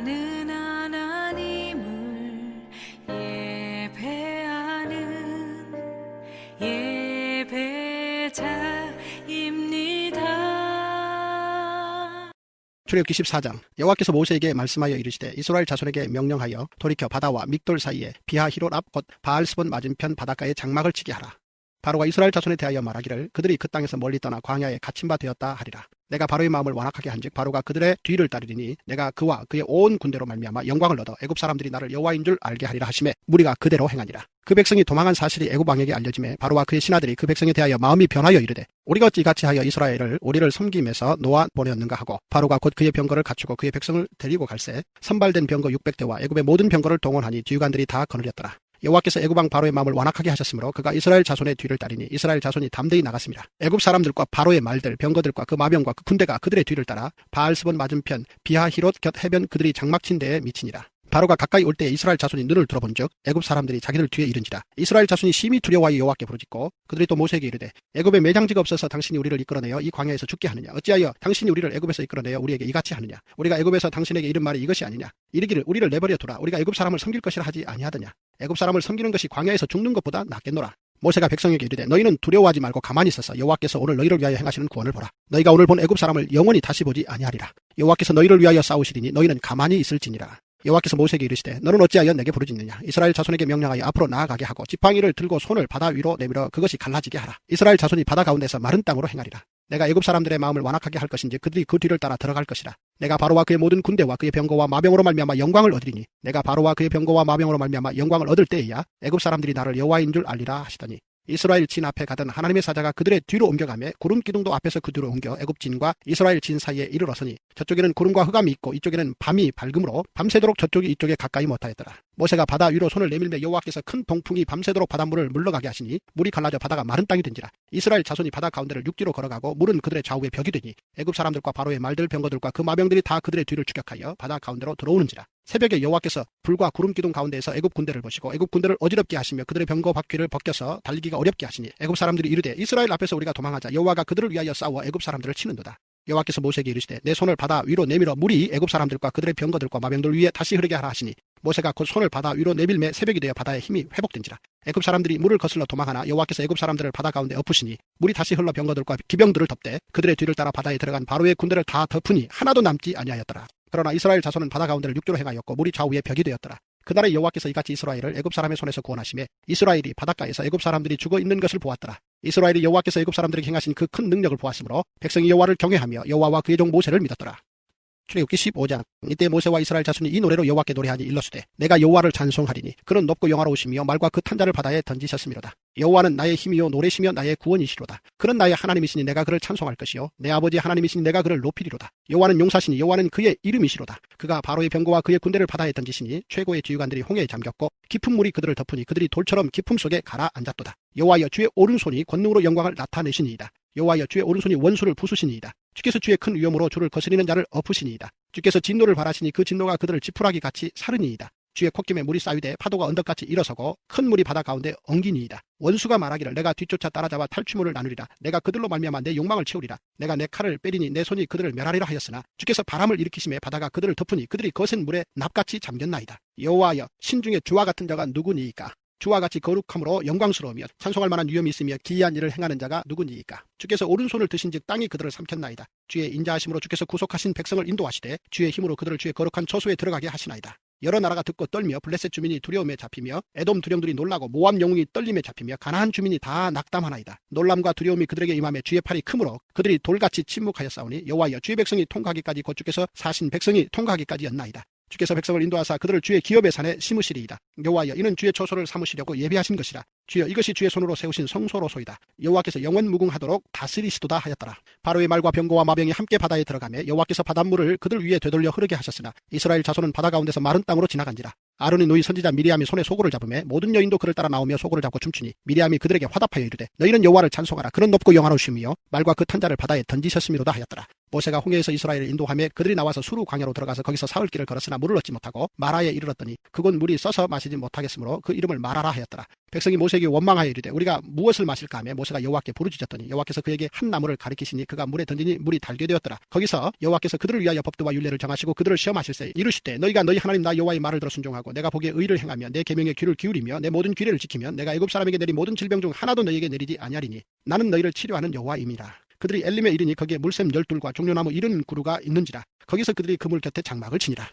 예배하는 하나님을 예배하는 예배자입니다. 출애굽기 14장. 여호와께서 모세에게 말씀하여 이르시되 이스라엘 자손에게 명령하여 돌이켜 바다와 믹돌 사이에 비하히롯 앞 곧 바알스본 맞은편 바닷가에 장막을 치게 하라. 바로가 이스라엘 자손에 대하여 말하기를 그들이 그 땅에서 멀리 떠나 광야에 갇힌 바 되었다 하리라. 내가 바로의 마음을 완악하게 한즉 바로가 그들의 뒤를 따르리니 내가 그와 그의 온 군대로 말미암아 영광을 얻어 애굽 사람들이 나를 여호와인 줄 알게 하리라 하시매 무리가 그대로 행하니라. 그 백성이 도망한 사실이 애굽 왕에게 알려지매 바로와 그의 신하들이 그 백성에 대하여 마음이 변하여 이르되 우리가 어찌 같이 하여 이스라엘을 우리를 섬김에서 놓아 보내었는가 하고 바로가 곧 그의 병거를 갖추고 그의 백성을 데리고 갈새 선발된 병거 600대와 애굽의 모든 병거를 동원하니 뒤관들이 다 거느렸더라. 여호와께서 애굽 왕 바로의 마음을 완악하게 하셨으므로 그가 이스라엘 자손의 뒤를 따르니 이스라엘 자손이 담대히 나갔습니다. 애굽 사람들과 바로의 말들 병거들과 그 마병과 그 군대가 그들의 뒤를 따라 바알스본 맞은편 비하히롯 곁 해변 그들이 장막친 데에 미치니라. 바로가 가까이 올 때에 이스라엘 자손이 눈을 들어본즉 애굽 사람들이 자기들 뒤에 이른지라. 이스라엘 자손이 심히 두려워하여 여호와께 부르짖고 그들이 또 모세에게 이르되 애굽에 매장지가 없어서 당신이 우리를 이끌어내어 이 광야에서 죽게 하느냐. 어찌하여 당신이 우리를 애굽에서 이끌어내어 우리에게 이같이 하느냐. 우리가 애굽에서 당신에게 이른 말이 이것이 아니냐. 이르기를 우리를 내버려 두라. 우리가 애굽 사람을 섬길 것이라 하지 아니하더냐. 애굽 사람을 섬기는 것이 광야에서 죽는 것보다 낫겠노라. 모세가 백성에게 이르되 너희는 두려워하지 말고 가만히 있어서 여호와께서 오늘 너희를 위하여 행하시는 구원을 보라. 너희가 오늘 본 애굽 사람을 영원히 다시 보지 아니하리라. 여호와께서 너희를 위하여 싸우시리니 너희는 가만히 있을지니라. 여호와께서 모세에게 이르시되 너는 어찌하여 내게 부르짖느냐. 이스라엘 자손에게 명령하여 앞으로 나아가게 하고 지팡이를 들고 손을 바다 위로 내밀어 그것이 갈라지게 하라. 이스라엘 자손이 바다 가운데서 마른 땅으로 행하리라. 내가 애굽 사람들의 마음을 완악하게 할 것인지 그들이 그 뒤를 따라 들어갈 것이라. 내가 바로와 그의 모든 군대와 그의 병거와 마병으로 말미암아 영광을 얻으리니 내가 바로와 그의 병거와 마병으로 말미암아 영광을 얻을 때에야 애굽 사람들이 나를 여호와인 줄 알리라 하시더니 이스라엘 진 앞에 가던 하나님의 사자가 그들의 뒤로 옮겨가며 구름 기둥도 앞에서 그 뒤로 옮겨 애굽 진과 이스라엘 진 사이에 이르렀으니 저쪽에는 구름과 흑암이 있고 이쪽에는 밤이 밝음으로 밤새도록 저쪽이 이쪽에 가까이 못하였더라. 모세가 바다 위로 손을 내밀며 여호와께서 큰 동풍이 밤새도록 바닷물을 물러가게 하시니 물이 갈라져 바다가 마른 땅이 된지라. 이스라엘 자손이 바다 가운데를 육지로 걸어가고 물은 그들의 좌우에 벽이 되니 애굽 사람들과 바로의 말들 병거들과 그 마병들이 다 그들의 뒤를 추격하여 바다 가운데로 들어오는지라. 새벽에 여호와께서 불과 구름 기둥 가운데에서 애굽 군대를 보시고 애굽 군대를 어지럽게 하시며 그들의 병거 바퀴를 벗겨서 달리기가 어렵게 하시니 애굽 사람들이 이르되 이스라엘 앞에서 우리가 도망하자. 여호와가 그들을 위하여 싸워 애굽 사람들을 치는도다. 여호와께서 모세에게 이르시되 내 손을 바다 위로 내밀어 물이 애굽 사람들과 그들의 병거들과 마병들 위에 다시 흐르게 하라 하시니 모세가 곧 손을 바다 위로 내밀매 새벽이 되어 바다의 힘이 회복된지라. 애굽 사람들이 물을 거슬러 도망하나 여호와께서 애굽 사람들을 바다 가운데 엎으시니 물이 다시 흘러 병거들과 기병들을 덮되 그들의 뒤를 따라 바다에 들어간 바로의 군대를 다 덮으니 하나도 남지 아니하였더라. 그러나 이스라엘 자손은 바다 가운데를 육지로 행하였고 물이 좌우에 벽이 되었더라. 그날에 여호와께서 이같이 이스라엘을 애굽 사람의 손에서 구원하시매 이스라엘이 바닷가에서 애굽 사람들이 죽어 있는 것을 보았더라. 이스라엘이 여호와께서 애굽 사람들에게 행하신 그 큰 능력을 보았으므로 백성이 여호와를 경외하며 여호와와 그의 종 모세를 믿었더라. 출애굽기 15장. 이때 모세와 이스라엘 자손이 이 노래로 여호와께 노래하니 일러주되 내가 여호와를 찬송하리니 그는 높고 영화로우시며 말과 그 탄자를 바다에 던지셨음이로다. 여호와는 나의 힘이요 노래시며 나의 구원이시로다. 그는 나의 하나님이시니 내가 그를 찬송할 것이요 내 아버지의 하나님이시니 내가 그를 높이리로다. 여호와는 용사시니 여호와는 그의 이름이시로다. 그가 바로의 병거와 그의 군대를 바다에 던지시니 최고의 지휘관들이 홍해에 잠겼고 깊은 물이 그들을 덮으니 그들이 돌처럼 깊음 속에 가라앉았도다. 여호와여 주의 오른손이 권능으로 영광을 나타내시니이다. 여호와여 주의 오른손이 원수를 부수시니이다. 주께서 주의 큰 위엄으로 주를 거스리는 자를 엎으시니이다. 주께서 진노를 바라시니 그 진노가 그들을 지푸라기 같이 사르니이다. 주의 콧김에 물이 쌓이되 파도가 언덕같이 일어서고 큰 물이 바다 가운데 엉기니이다. 원수가 말하기를 내가 뒤쫓아 따라잡아 탈취물을 나누리라. 내가 그들로 말미암아 내 욕망을 채우리라. 내가 내 칼을 빼리니 내 손이 그들을 멸하리라 하였으나 주께서 바람을 일으키심에 바다가 그들을 덮으니 그들이 거센 물에 납같이 잠겼나이다. 여호와여 신중에 주와 같은 자가 누구니이까? 주와 같이 거룩함으로 영광스러우며 찬송할 만한 위엄이 있으며 기이한 일을 행하는 자가 누구니이까? 주께서 오른손을 드신즉 땅이 그들을 삼켰나이다. 주의 인자하심으로 주께서 구속하신 백성을 인도하시되 주의 힘으로 그들을 주의 거룩한 처소에 들어가게 하시나이다. 여러 나라가 듣고 떨며 블레셋 주민이 두려움에 잡히며 에돔 두령들이 놀라고 모압 영웅이 떨림에 잡히며 가나안 주민이 다 낙담하나이다. 놀람과 두려움이 그들에게 임함에 주의 팔이 크므로 그들이 돌같이 침묵하였사오니 여호와여 주의 백성이 통과하기까지 곧 주께서 사신 백성이 통과하기까지였나이다. 주께서 백성을 인도하사 그들을 주의 기업의 산에 심으시리이다. 여호와여 이는 주의 처소를 삼으시려고 예비하신 것이라. 주여 이것이 주의 손으로 세우신 성소로소이다. 여호와께서 영원 무궁하도록 다스리시도다 하였더라. 바로의 말과 병거와 마병이 함께 바다에 들어가매 여호와께서 바닷물을 그들 위에 되돌려 흐르게 하셨으나 이스라엘 자손은 바다 가운데서 마른 땅으로 지나간지라. 아론이 누이 선지자 미리암이 손에 소고를 잡으매 모든 여인도 그를 따라 나오며 소고를 잡고 춤추니 미리암이 그들에게 화답하여 이르되 너희는 여호와를 찬송하라. 그는 높고 영화로우시며 말과 그 탄자를 바다에 던지셨음이로다 하였더라. 모세가 홍해에서 이스라엘을 인도하며 그들이 나와서 수루 광야로 들어가서 거기서 사흘 길을 걸었으나 물을 얻지 못하고 마라에 이르렀더니 그곳 물이 써서 마시지 못하겠으므로 그 이름을 마라라 하였더라. 백성이 모세에게 원망하여 이르되 우리가 무엇을 마실까 하며 모세가 여호와께 부르짖었더니 여호와께서 그에게 한 나무를 가리키시니 그가 물에 던지니 물이 달게 되었더라. 거기서 여호와께서 그들을 위하여 법도와 율례를 정하시고 그들을 시험하실세 이르시되 너희가 너희 하나님 나 여호와의 말을 들어 순종하고 내가 보기에 의를 행하며 내 계명에 귀를 기울이며 내 모든 규례를 지키면 내가 애굽 사람에게 내린 모든 질병 중 하나도 너희에게 내리지 아니하리니 나는 너희를 치료하는 여호와임이라. 그들이 엘림에 이르니 거기에 물샘 12과 종려나무 70그루가 있는지라. 거기서 그들이 그물 곁에 장막을 치니라.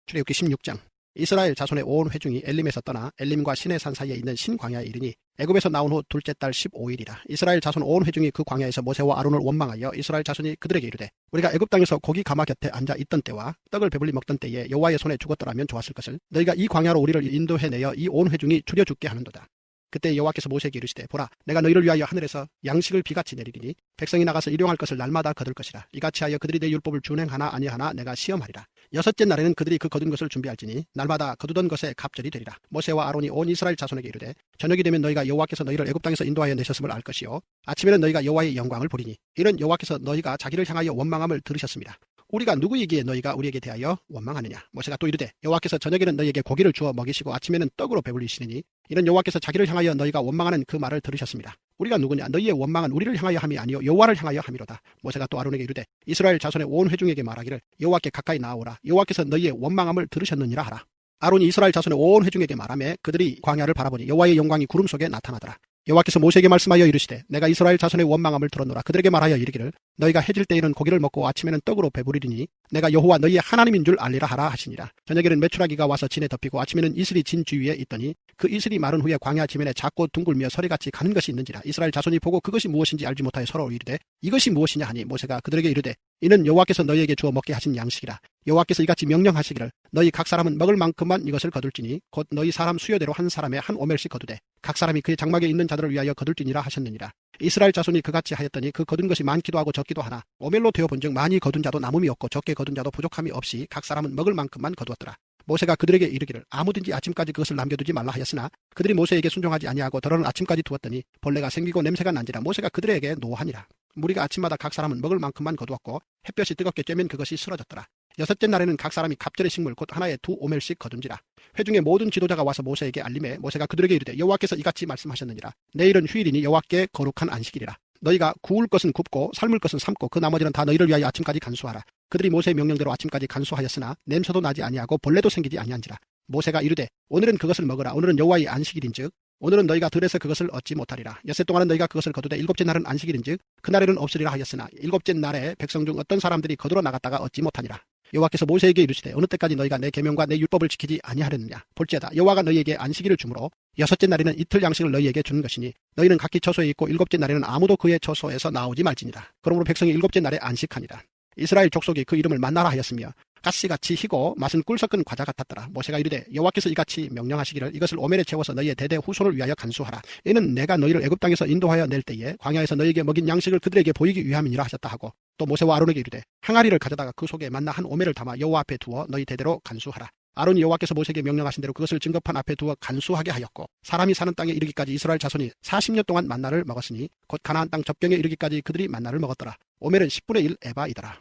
출애굽기 16장. 이스라엘 자손의 온 회중이 엘림에서 떠나 엘림과 시내산 사이에 있는 신광야에 이르니 애굽에서 나온 후 둘째 달 15일이라. 이스라엘 자손 온 회중이 그 광야에서 모세와 아론을 원망하여 이스라엘 자손이 그들에게 이르되 우리가 애굽 땅에서 고기 가마 곁에 앉아 있던 때와 떡을 배불리 먹던 때에 여호와의 손에 죽었더라면 좋았을 것을 너희가 이 광야로 우리를 인도해내어 이 온 회중이 줄여 죽게 하는도다. 그때 여호와께서 모세에게 이르시되 보라 내가 너희를 위하여 하늘에서 양식을 비같이 내리리니 백성이 나가서 일용할 것을 날마다 거둘 것이라. 이같이 하여 그들이 내 율법을 준행하나 아니하나 내가 시험하리라. 여섯째 날에는 그들이 그 거둔 것을 준비할지니 날마다 거두던 것에 갑절이 되리라. 모세와 아론이 온 이스라엘 자손에게 이르되 저녁이 되면 너희가 여호와께서 너희를 애굽 땅에서 인도하여 내셨음을 알 것이요 아침에는 너희가 여호와의 영광을 보리니 이는 여호와께서 너희가 자기를 향하여 원망함을 들으셨습니다. 우리가 누구이기에 너희가 우리에게 대하여 원망하느냐. 모세가 또 이르되 여호와께서 저녁에는 너희에게 고기를 주어 먹이시고 아침에는 떡으로 배불리시니 이는 여호와께서 자기를 향하여 너희가 원망하는 그 말을 들으셨습니다. 우리가 누구냐. 너희의 원망은 우리를 향하여 함이 아니요 여호와를 향하여 함이로다. 모세가 또 아론에게 이르되 이스라엘 자손의 온 회중에게 말하기를 여호와께 가까이 나아오라. 여호와께서 너희의 원망함을 들으셨느니라 하라. 아론이 이스라엘 자손의 온 회중에게 말하며 그들이 광야를 바라보니 여호와의 영광이 구름 속에 나타나더라. 여호와께서 모세에게 말씀하여 이르시되 내가 이스라엘 자손의 원망함을 들었노라. 그들에게 말하여 이르기를 너희가 해질 때에는 고기를 먹고 아침에는 떡으로 배부리리니 내가 여호와 너희의 하나님인 줄 알리라 하라 하시니라. 저녁에는 메추라기가 와서 진에 덮이고 아침에는 이슬이 진 주위에 있더니 그 이슬이 마른 후에 광야 지면에 작고 둥글며 서리같이 가는 것이 있는지라. 이스라엘 자손이 보고 그것이 무엇인지 알지 못하여 서로 이르되 이것이 무엇이냐 하니 모세가 그들에게 이르되 이는 여호와께서 너희에게 주어 먹게 하신 양식이라. 여호와께서 이같이 명령하시기를 너희 각 사람은 먹을 만큼만 이것을 거둘지니 곧 너희 사람 수요대로 한 사람에 한 오멜씩 거두되 각 사람이 그의 장막에 있는 자들을 위하여 거둘지니라 하셨느니라. 이스라엘 자손이 그같이 하였더니 그 거둔 것이 많기도 하고 적기도 하나 오멜로 되어본즉 많이 거둔 자도 남음이 없고 적게 거둔 자도 부족함이 없이 각 사람은 먹을 만큼만 거두었더라. 모세가 그들에게 이르기를 아무든지 아침까지 그것을 남겨두지 말라 하였으나 그들이 모세에게 순종하지 아니하고 더러는 아침까지 두었더니 벌레가 생기고 냄새가 난지라. 모세가 그들에게 노하니라. 무리가 아침마다 각 사람은 먹을 만큼만 거두었고 햇볕이 뜨겁게 쬐면 그것이 쓰러졌더라. 여섯째 날에는 각 사람이 갑절의 식물 곧 하나에 2오멜씩 거둔지라. 회중의 모든 지도자가 와서 모세에게 알림해 모세가 그들에게 이르되 여호와께서 이같이 말씀하셨느니라. 내일은 휴일이니 여호와께 거룩한 안식일이라. 너희가 구울 것은 굽고 삶을 것은 삶고 그 나머지는 다 너희를 위하여 아침까지 간수하라. 그들이 모세의 명령대로 아침까지 간수하였으나 냄새도 나지 아니하고 벌레도 생기지 아니한지라. 모세가 이르되 오늘은 그것을 먹으라. 오늘은 여호와의 안식일인즉 오늘은 너희가 들에서 그것을 얻지 못하리라. 엿새 동안은 너희가 그것을 거두되 일곱째 날은 안식일인즉 그날에는 없으리라 하였으나 일곱째 날에 백성 중 어떤 사람들이 거두러 나갔다가 얻지 못하니라. 여호와께서 모세에게 이르시되 어느 때까지 너희가 내 계명과 내 율법을 지키지 아니하려느냐. 볼지어다 여호와가 너희에게 안식일을 주므로 여섯째 날에는 이틀 양식을 너희에게 준 것이니 너희는 각기 처소에 있고 일곱째 날에는 아무도 그의 처소에서 나오지 말지니라. 그러므로 백성이 일곱째 날에 안식하니라. 이스라엘 족속이 그 이름을 만나라 하였으며 가시같이 희고 맛은 꿀 섞은 과자 같았더라. 모세가 이르되 여호와께서 이같이 명령하시기를 이것을 오멜에 채워서 너희의 대대 후손을 위하여 간수하라. 이는 내가 너희를 애굽 땅에서 인도하여 낼 때에 광야에서 너희에게 먹인 양식을 그들에게 보이기 위함이니라 하셨다 하고 또 모세와 아론에게 이르되 항아리를 가져다가 그 속에 만나 한 오멜을 담아 여호와 앞에 두어 너희 대대로 간수하라. 아론이 여호와께서 모세에게 명령하신 대로 그것을 증거판 앞에 두어 간수하게 하였고 사람이 사는 땅에 이르기까지 이스라엘 자손이 40년 동안 만나를 먹었으니 곧 가나안 땅 접경에 이르기까지 그들이 만나를 먹었더라. 오멜은 10분의 1 에바이더라.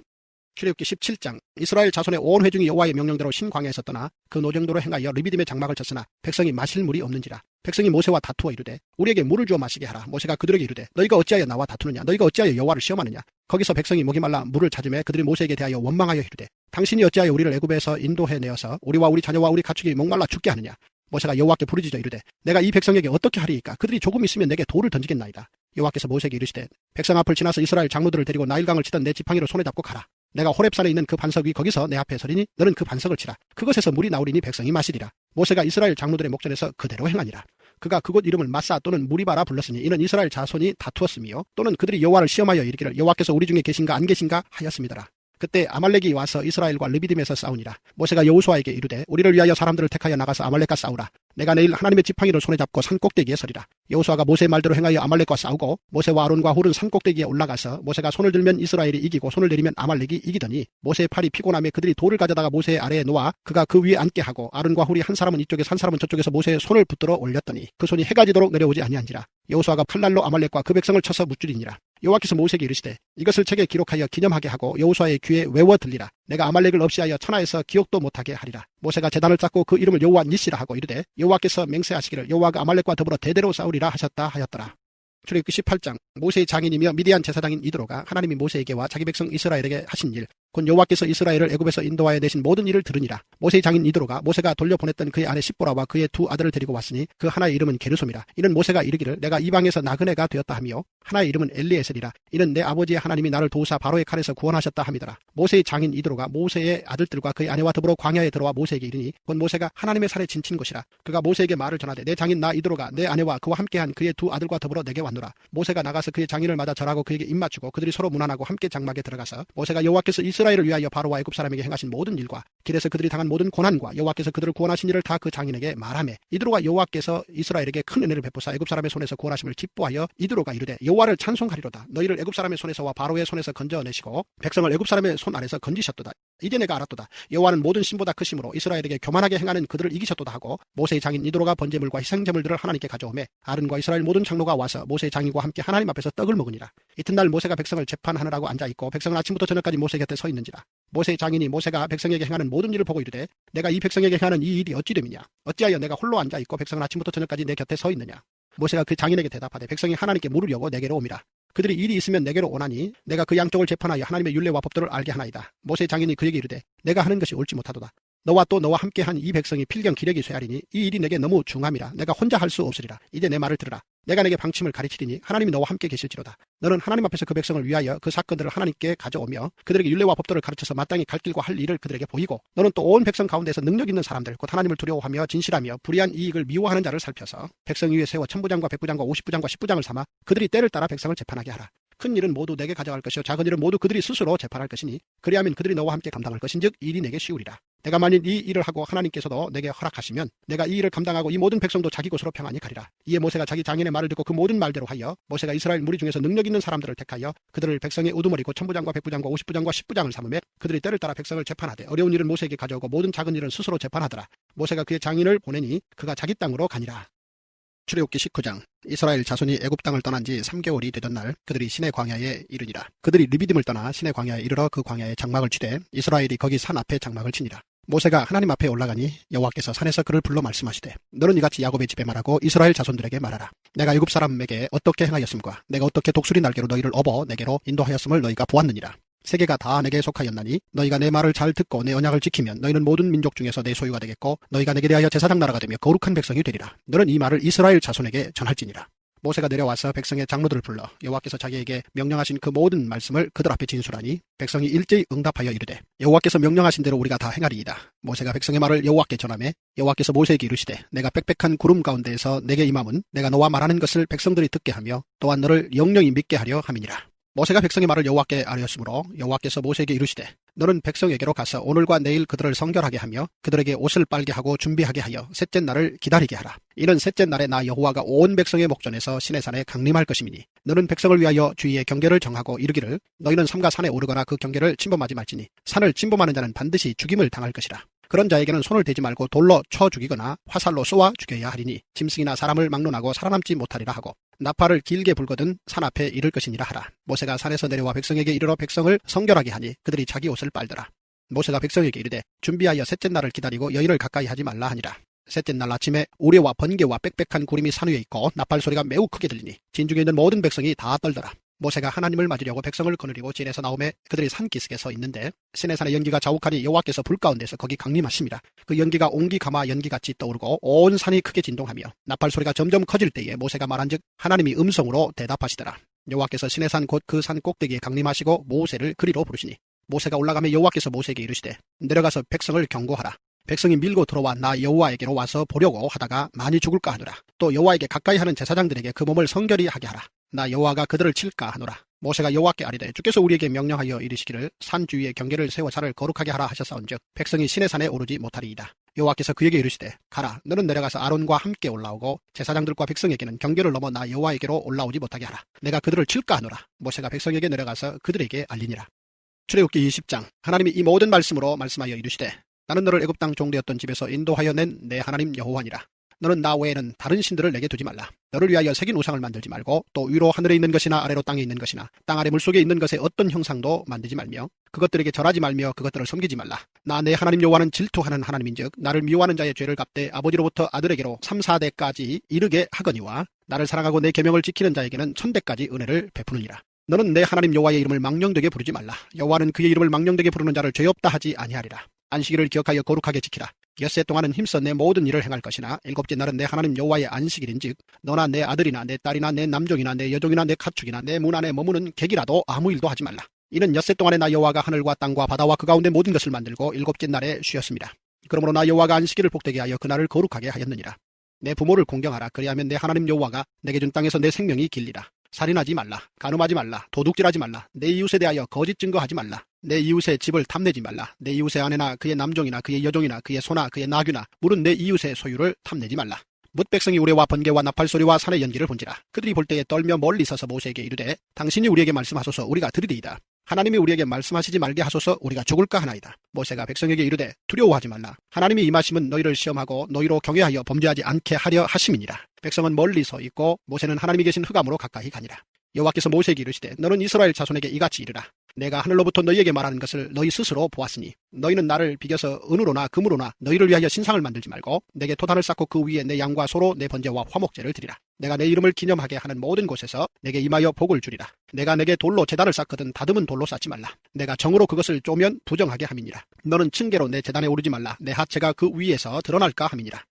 출애굽기 17장. 이스라엘 자손의 온 회중이 여호와의 명령대로 신광야에서 떠나 그 노정도로 행하여 르비딤에 장막을 쳤으나 백성이 마실 물이 없는지라. 백성이 모세와 다투어 이르되 우리에게 물을 주어 마시게 하라. 모세가 그들에게 이르되 너희가 어찌하여 나와 다투느냐. 너희가 어찌하여 여호와를 시험하느냐. 거기서 백성이 목이 말라 물을 찾으매 그들이 모세에게 대하여 원망하여 이르되 당신이 어찌하여 우리를 애굽에서 인도해내어서 우리와 우리 자녀와 우리 가축이 목말라 죽게 하느냐. 모세가 여호와께 부르짖어 이르되 내가 이 백성에게 어떻게 하리이까. 그들이 조금 있으면 내게 돌을 던지겠나이다. 여호와께서 모세에게 이르시되 백성 앞을 지나서 이스라엘 장로들을 데리고 나일강을 치던 내 지팡이로 손에 잡고 가라. 내가 호렙산에 있는 그 반석 위 거기서 내 앞에 서리니 너는 그 반석을 치라. 그것에서 물이 나오리니 백성이 마시리라. 모세가 이스라엘 장로들의 목전에서 그대로 행하니라. 그가 그곳 이름을 마사 또는 무리바라 불렀으니 이는 이스라엘 자손이 다투었으며 또는 그들이 여호와를 시험하여 이르기를 여호와께서 우리 중에 계신가 안 계신가 하였음이더라. 그때 아말렉이 와서 이스라엘과 르비딤에서 싸우니라. 모세가 여호수아에게 이르되 우리를 위하여 사람들을 택하여 나가서 아말렉과 싸우라. 내가 내일 하나님의 지팡이를 손에 잡고 산 꼭대기에 서리라. 여호수아가 모세의 말대로 행하여 아말렉과 싸우고 모세와 아론과 훌은 산꼭대기에 올라가서 모세가 손을 들면 이스라엘이 이기고 손을 내리면 아말렉이 이기더니 모세의 팔이 피곤하며 그들이 돌을 가져다가 모세의 아래에 놓아 그가 그 위에 앉게 하고 아론과 훌이 한 사람은 이쪽에서 한 사람은 저쪽에서 모세의 손을 붙들어 올렸더니 그 손이 해가 지도록 내려오지 아니한지라. 여호수아가 칼날로 아말렉과 그 백성을 쳐서 무찌르니라. 여호와께서 모세에게 이르시되 이것을 책에 기록하여 기념하게 하고 여호수아의 귀에 외워 들리라. 내가 아말렉을 없이하여 천하에서 기억도 못하게 하리라. 모세가 제단을 쌓고 그 이름을 여호와 니시라 하고 이르되 여호와께서 맹세하시기를 여호와가 아말렉과 더불어 대대로 싸우리라 하셨다 하였더라. 출애굽기 18장. 모세의 장인이며 미디안 제사장인 이드로가 하나님이 모세에게와 자기 백성 이스라엘에게 하신 일 곧 여호와께서 이스라엘을 애굽에서 인도하여 내신 모든 일을 들으니라. 모세의 장인 이드로가 모세가 돌려보냈던 그의 아내 십보라와 그의 두 아들을 데리고 왔으니 그 하나의 이름은 게르솜이라. 이는 모세가 이르기를 내가 이방에서 나그네가 되었다 하며 하나의 이름은 엘리에셀이라. 이는 내 아버지의 하나님이 나를 도우사 바로의 칼에서 구원하셨다 함이더라. 모세의 장인 이드로가 모세의 아들들과 그의 아내와 더불어 광야에 들어와 모세에게 이르니 곧 모세가 하나님의 살에 진친 것이라. 그가 모세에게 말을 전하되 내 장인 나 이드로가 내 아내와 그와 함께한 그의 두 아들과 더불어 내게 왔노라. 모세가 나가서 그의 장인을 맞아 절하고 그에게 입맞추고 그들이 서로 문안하고 함께 장막에 들어가서 모세가 여호와께서 이스라엘을 위하여 바로와 애굽 사람에게 행하신 모든 일과 길에서 그들이 당한 모든 고난과 여호와께서 그들을 구원하신 일을 다 그 장인에게 말하매 이드로가 여호와께서 이스라엘에게 큰 은혜를 베푸사 애굽 사람의 손에서 구원하심을 기뻐하여 이드로가 이르되 여호와를 찬송하리로다. 너희를 애굽 사람의 손에서와 바로의 손에서 건져내시고 백성을 애굽 사람의 손 아래서 건지셨도다. 이제 내가 알았도다. 여호와는 모든 신보다 크심으로 이스라엘에게 교만하게 행하는 그들을 이기셨도다 하고 모세의 장인 이드로가 번제물과 희생제물들을 하나님께 가져오매 아론과 이스라엘 모든 장로가 와서 모세의 장인과 함께 하나님 앞에서 떡을 먹으니라. 이튿날 모세가 백성을 재판하느라고 앉아있고 백성은 아침부터 저녁까지 모세 곁에 서 있는지라. 모세의 장인이 모세가 백성에게 행하는 모든 일을 보고 이르되 내가 이 백성에게 행하는 이 일이 어찌 됨이냐. 어찌하여 내가 홀로 앉아있고 백성은 아침부터 저녁까지 내 곁에 서 있느냐. 모세가 그 장인에게 대답하되 백성이 하나님께 물으려고 내게로 오미라. 그들이 일이 있으면 내게로 오나니 내가 그 양쪽을 재판하여 하나님의 율례와 법도를 알게 하나이다. 모세의 장인이 그에게 이르되 내가 하는 것이 옳지 못하도다. 너와 또 너와 함께한 이 백성이 필경 기력이 쇠하리니 이 일이 내게 너무 중함이라. 내가 혼자 할 수 없으리라. 이제 내 말을 들으라. 내가 내게 방침을 가르치리니 하나님이 너와 함께 계실지로다. 너는 하나님 앞에서 그 백성을 위하여 그 사건들을 하나님께 가져오며 그들에게 율례와 법도를 가르쳐서 마땅히 갈 길과 할 일을 그들에게 보이고 너는 또 온 백성 가운데서 능력 있는 사람들 곧 하나님을 두려워하며 진실하며 불의한 이익을 미워하는 자를 살펴서 백성 위에 세워 천부장과 백부장과 50부장과 10부장을 삼아 그들이 때를 따라 백성을 재판하게 하라. 큰 일은 모두 내게 가져갈 것이요 작은 일은 모두 그들이 스스로 재판할 것이니 그리하면 그들이 너와 함께 감당할 것인즉 이 일이 내게 쉬우리라. 내가 만일 이 일을 하고 하나님께서도 내게 허락하시면 내가 이 일을 감당하고 이 모든 백성도 자기 곳으로 평안히 가리라. 이에 모세가 자기 장인의 말을 듣고 그 모든 말대로 하여 모세가 이스라엘 무리 중에서 능력 있는 사람들을 택하여 그들을 백성의 우두머리고 천부장과 백부장과 50부장과 10부장을 삼으며 그들이 때를 따라 백성을 재판하되 어려운 일은 모세에게 가져오고 모든 작은 일은 스스로 재판하더라. 모세가 그의 장인을 보내니 그가 자기 땅으로 가니라. 출애굽기 19장. 이스라엘 자손이 애굽 땅을 떠난 지 3개월이 되던 날 그들이 시내 광야에 이르니라. 그들이 르비딤을 떠나 시내 광야에 이르러 그 광야에 장막을 치되 이스라엘이 거기 산 앞에 장막을 치니라. 모세가 하나님 앞에 올라가니 여호와께서 산에서 그를 불러 말씀하시되 너는 이같이 야곱의 집에 말하고 이스라엘 자손들에게 말하라. 내가 애굽 사람에게 어떻게 행하였음과 내가 어떻게 독수리 날개로 너희를 업어 내게로 인도하였음을 너희가 보았느니라. 세계가 다 내게 속하였나니 너희가 내 말을 잘 듣고 내 언약을 지키면 너희는 모든 민족 중에서 내 소유가 되겠고 너희가 내게 대하여 제사장 나라가 되며 거룩한 백성이 되리라. 너는 이 말을 이스라엘 자손에게 전할지니라. 모세가 내려와서 백성의 장로들을 불러 여호와께서 자기에게 명령하신 그 모든 말씀을 그들 앞에 진술하니 백성이 일제히 응답하여 이르되 여호와께서 명령하신 대로 우리가 다 행하리이다. 모세가 백성의 말을 여호와께 전하매 여호와께서 모세에게 이르시되 내가 빽빽한 구름 가운데에서 내게 임함은 내가 너와 말하는 것을 백성들이 듣게 하며 또한 너를 영영히 믿게 하려 함이니라. 모세가 백성의 말을 여호와께 아뢰었으므로 여호와께서 모세에게 이르시되 너는 백성에게로 가서 오늘과 내일 그들을 성결하게 하며 그들에게 옷을 빨게 하고 준비하게 하여 셋째 날을 기다리게 하라. 이는 셋째 날에 나 여호와가 온 백성의 목전에서 시내산에 강림할 것임이니 너는 백성을 위하여 주위의 경계를 정하고 이르기를 너희는 삼가 산에 오르거나 그 경계를 침범하지 말지니 산을 침범하는 자는 반드시 죽임을 당할 것이라. 그런 자에게는 손을 대지 말고 돌로 쳐 죽이거나 화살로 쏘아 죽여야 하리니 짐승이나 사람을 막론하고 살아남지 못하리라 하고 나팔을 길게 불거든 산 앞에 이를 것이니라 하라. 모세가 산에서 내려와 백성에게 이르러 백성을 성결하게 하니 그들이 자기 옷을 빨더라. 모세가 백성에게 이르되 준비하여 셋째 날을 기다리고 여인을 가까이 하지 말라 하니라. 셋째 날 아침에 우레와 번개와 빽빽한 구름이 산 위에 있고 나팔 소리가 매우 크게 들리니 진중에 있는 모든 백성이 다 떨더라. 모세가 하나님을 맞으려고 백성을 거느리고 진에서 나오매 그들이 산기슭에 서 있는데 시내산의 연기가 자욱하니 여호와께서 불 가운데서 거기 강림하심이라. 그 연기가 옹기가마 연기같이 떠오르고 온 산이 크게 진동하며 나팔 소리가 점점 커질 때에 모세가 말한즉 하나님이 음성으로 대답하시더라. 여호와께서 시내산 곧 그 산 꼭대기에 강림하시고 모세를 그리로 부르시니 모세가 올라가며 여호와께서 모세에게 이르시되 내려가서 백성을 경고하라. 백성이 밀고 들어와 나 여호와에게로 와서 보려고 하다가 많이 죽을까 하노라. 또 여호와에게 가까이 하는 제사장들에게 그 몸을 성결히 하게 하라. 나 여호와가 그들을 칠까 하노라. 모세가 여호와께 아뢰되 주께서 우리에게 명령하여 이르시기를 산 주위에 경계를 세워 산을 거룩하게 하라 하셨사온즉 백성이 시내산에 오르지 못하리이다. 여호와께서 그에게 이르시되 가라 너는 내려가서 아론과 함께 올라오고 제사장들과 백성에게는 경계를 넘어 나 여호와에게로 올라오지 못하게 하라. 내가 그들을 칠까 하노라. 모세가 백성에게 내려가서 그들에게 알리니라. 출애굽기 20장. 하나님이 이 모든 말씀으로 말씀하여 이르시되 나는 너를 애굽 땅 종되었던 집에서 인도하여 낸 내 하나님 여호와니라. 너는 나 외에는 다른 신들을 내게 두지 말라. 너를 위하여 새긴 우상을 만들지 말고 또 위로 하늘에 있는 것이나 아래로 땅에 있는 것이나 땅 아래 물속에 있는 것의 어떤 형상도 만들지 말며 그것들에게 절하지 말며 그것들을 섬기지 말라. 나 내 하나님 여호와는 질투하는 하나님인즉 나를 미워하는 자의 죄를 갚되 아버지로부터 아들에게로 3, 4대까지 이르게 하거니와 나를 사랑하고 내 계명을 지키는 자에게는 1000대까지 은혜를 베푸느니라. 너는 내 하나님 여호와의 이름을 망령되게 부르지 말라. 여호와는 그의 이름을 망령되게 부르는 자를 죄 없다 하지 아니하리라. 안식일을 기억하여 거룩하게 지키라. 엿새 동안은 힘써 내 모든 일을 행할 것이나 일곱째 날은 내 하나님 여호와의 안식일인즉 너나 내 아들이나 내 딸이나 내 남종이나 내 여종이나 내 가축이나 내 문 안에 머무는 객이라도 아무 일도 하지 말라. 이는 엿새 동안에 나 여호와가 하늘과 땅과 바다와 그 가운데 모든 것을 만들고 일곱째 날에 쉬었습니다. 그러므로 나 여호와가 안식일을 복되게 하여 그날을 거룩하게 하였느니라. 내 부모를 공경하라. 그리하면 내 하나님 여호와가 내게 준 땅에서 내 생명이 길리라. 살인하지 말라. 간음하지 말라. 도둑질하지 말라. 내 이웃에 대하여 거짓 증거하지 말라. 내 이웃의 집을 탐내지 말라. 내 이웃의 아내나 그의 남종이나 그의 여종이나 그의 소나 그의 나귀나 물은 내 이웃의 소유를 탐내지 말라. 뭇 백성이 우레와 번개와 나팔 소리와 산의 연기를 본지라. 그들이 볼 때에 떨며 멀리 서서 모세에게 이르되 당신이 우리에게 말씀하소서 우리가 들으리이다. 하나님이 우리에게 말씀하시지 말게 하소서 우리가 죽을까 하나이다. 모세가 백성에게 이르되 두려워하지 말라. 하나님이 임하심은 너희를 시험하고 너희로 경외하여 범죄하지 않게 하려 하심이니라. 백성은 멀리 서 있고 모세는 하나님이 계신 흑암으로 가까이 가니라. 여호와께서 모세에게 이르시되 너는 이스라엘 자손에게 이같이 이르라. 내가 하늘로부터 너희에게 말하는 것을 너희 스스로 보았으니 너희는 나를 비겨서 은으로나 금으로나 너희를 위하여 신상을 만들지 말고 내게 토단을 쌓고 그 위에 내 양과 소로 내 번제와 화목제를 드리라. 내가 내 이름을 기념하게 하는 모든 곳에서 내게 임하여 복을 주리라. 내가 내게 돌로 제단을 쌓거든 다듬은 돌로 쌓지 말라. 내가 정으로 그것을 쪼면 부정하게 함이니라. 너는 층계로 내 제단에 오르지 말라. 내 하체가 그 위에서 드러날까 함이니라.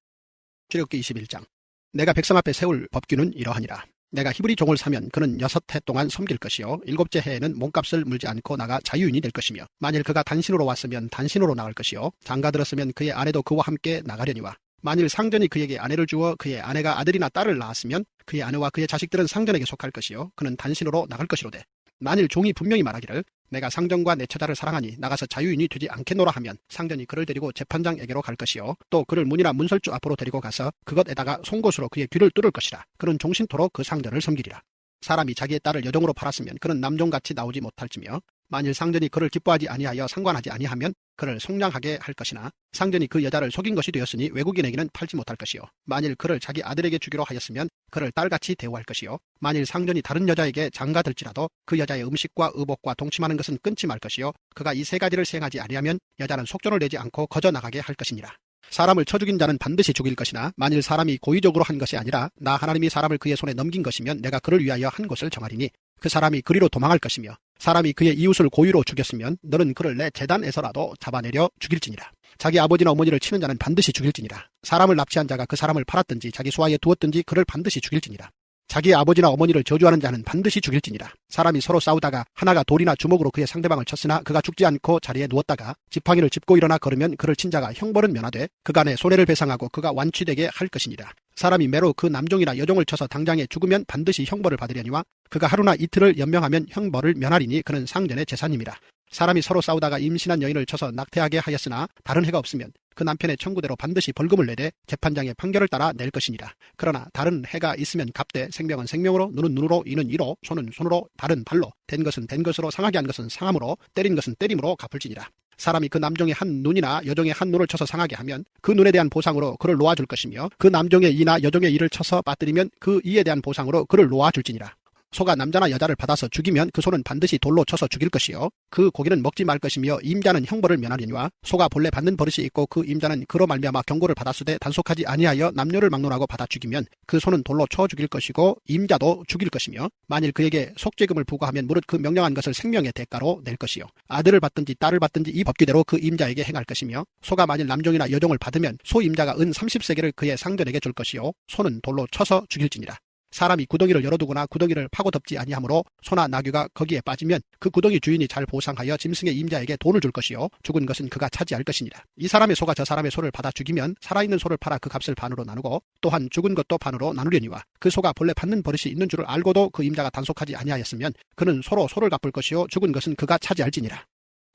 출애굽기 21장. 내가 백성 앞에 세울 법규는 이러하니라. 내가 히브리 종을 사면 그는 6해 동안 섬길 것이요 7째 해에는 몸값을 물지 않고 나가 자유인이 될 것이며 만일 그가 단신으로 왔으면 단신으로 나갈 것이요 장가 들었으면 그의 아내도 그와 함께 나가려니와 만일 상전이 그에게 아내를 주어 그의 아내가 아들이나 딸을 낳았으면 그의 아내와 그의 자식들은 상전에게 속할 것이요 그는 단신으로 나갈 것이로되 만일 종이 분명히 말하기를 내가 상전과 내 처자를 사랑하니 나가서 자유인이 되지 않겠노라 하면 상전이 그를 데리고 재판장에게로 갈 것이요 또 그를 문이나 문설주 앞으로 데리고 가서 그것에다가 송곳으로 그의 귀를 뚫을 것이라. 그는 종신토록 그 상전을 섬기리라. 사람이 자기의 딸을 여종으로 팔았으면 그는 남종같이 나오지 못할지며 만일 상전이 그를 기뻐하지 아니하여 상관하지 아니하면 그를 속량하게 할 것이나 상전이 그 여자를 속인 것이 되었으니 외국인에게는 팔지 못할 것이요 만일 그를 자기 아들에게 주기로 하였으면 그를 딸같이 대우할 것이요 만일 상전이 다른 여자에게 장가들지라도 그 여자의 음식과 의복과 동침하는 것은 끊지 말 것이요 그가 이 3가지를 시행하지 아니하면 여자는 속전을 내지 않고 거저 나가게 할 것이니라. 사람을 쳐 죽인 자는 반드시 죽일 것이나 만일 사람이 고의적으로 한 것이 아니라 나 하나님이 사람을 그의 손에 넘긴 것이면 내가 그를 위하여 한 곳을 정하리니 그 사람이 그리로 도망할 것이며 사람이 그의 이웃을 고의로 죽였으면 너는 그를 내 제단에서라도 잡아내려 죽일지니라. 자기 아버지나 어머니를 치는 자는 반드시 죽일지니라. 사람을 납치한 자가 그 사람을 팔았든지 자기 수하에 두었든지 그를 반드시 죽일지니라. 자기의 아버지나 어머니를 저주하는 자는 반드시 죽일지니라. 사람이 서로 싸우다가 하나가 돌이나 주먹으로 그의 상대방을 쳤으나 그가 죽지 않고 자리에 누웠다가 지팡이를 짚고 일어나 걸으면 그를 친 자가 형벌은 면하되 그간의 손해를 배상하고 그가 완치되게 할 것이니라. 사람이 매로 그 남종이나 여종을 쳐서 당장에 죽으면 반드시 형벌을 받으려니와 그가 하루나 이틀을 연명하면 형벌을 면하리니 그는 상전의 재산임이라. 사람이 서로 싸우다가 임신한 여인을 쳐서 낙태하게 하였으나 다른 해가 없으면 그 남편의 청구대로 반드시 벌금을 내되 재판장의 판결을 따라 낼 것이니라. 그러나 다른 해가 있으면 갚되 생명은 생명으로 눈은 눈으로 이는 이로 손은 손으로 발은 발로 된 것은 된 것으로 상하게 한 것은 상함으로 때린 것은 때림으로 갚을지니라. 사람이 그 남종의 한 눈이나 여종의 한 눈을 쳐서 상하게 하면 그 눈에 대한 보상으로 그를 놓아줄 것이며 그 남종의 이나 여종의 이를 쳐서 빠뜨리면 그 이에 대한 보상으로 그를 놓아줄지니라. 소가 남자나 여자를 받아서 죽이면 그 소는 반드시 돌로 쳐서 죽일 것이요 그 고기는 먹지 말 것이며 임자는 형벌을 면하리니와 소가 본래 받는 버릇이 있고 그 임자는 그로 말미암아 경고를 받았으되 단속하지 아니하여 남녀를 막론하고 받아 죽이면 그 소는 돌로 쳐 죽일 것이고 임자도 죽일 것이며 만일 그에게 속죄금을 부과하면 무릇 그 명령한 것을 생명의 대가로 낼 것이요 아들을 받든지 딸을 받든지 이 법규대로 그 임자에게 행할 것이며 소가 만일 남종이나 여종을 받으면 소 임자가 은 30세겔을 그의 상전에게 줄 것이요 소는 돌로 쳐서 죽일지니라. 사람이 구덩이를 열어두거나 구덩이를 파고 덮지 아니하므로 소나 나귀가 거기에 빠지면 그 구덩이 주인이 잘 보상하여 짐승의 임자에게 돈을 줄 것이요 죽은 것은 그가 차지할 것이니라. 이 사람의 소가 저 사람의 소를 받아 죽이면 살아있는 소를 팔아 그 값을 반으로 나누고 또한 죽은 것도 반으로 나누려니와 그 소가 본래 받는 버릇이 있는 줄을 알고도 그 임자가 단속하지 아니하였으면 그는 소로 소를 갚을 것이요 죽은 것은 그가 차지할지니라.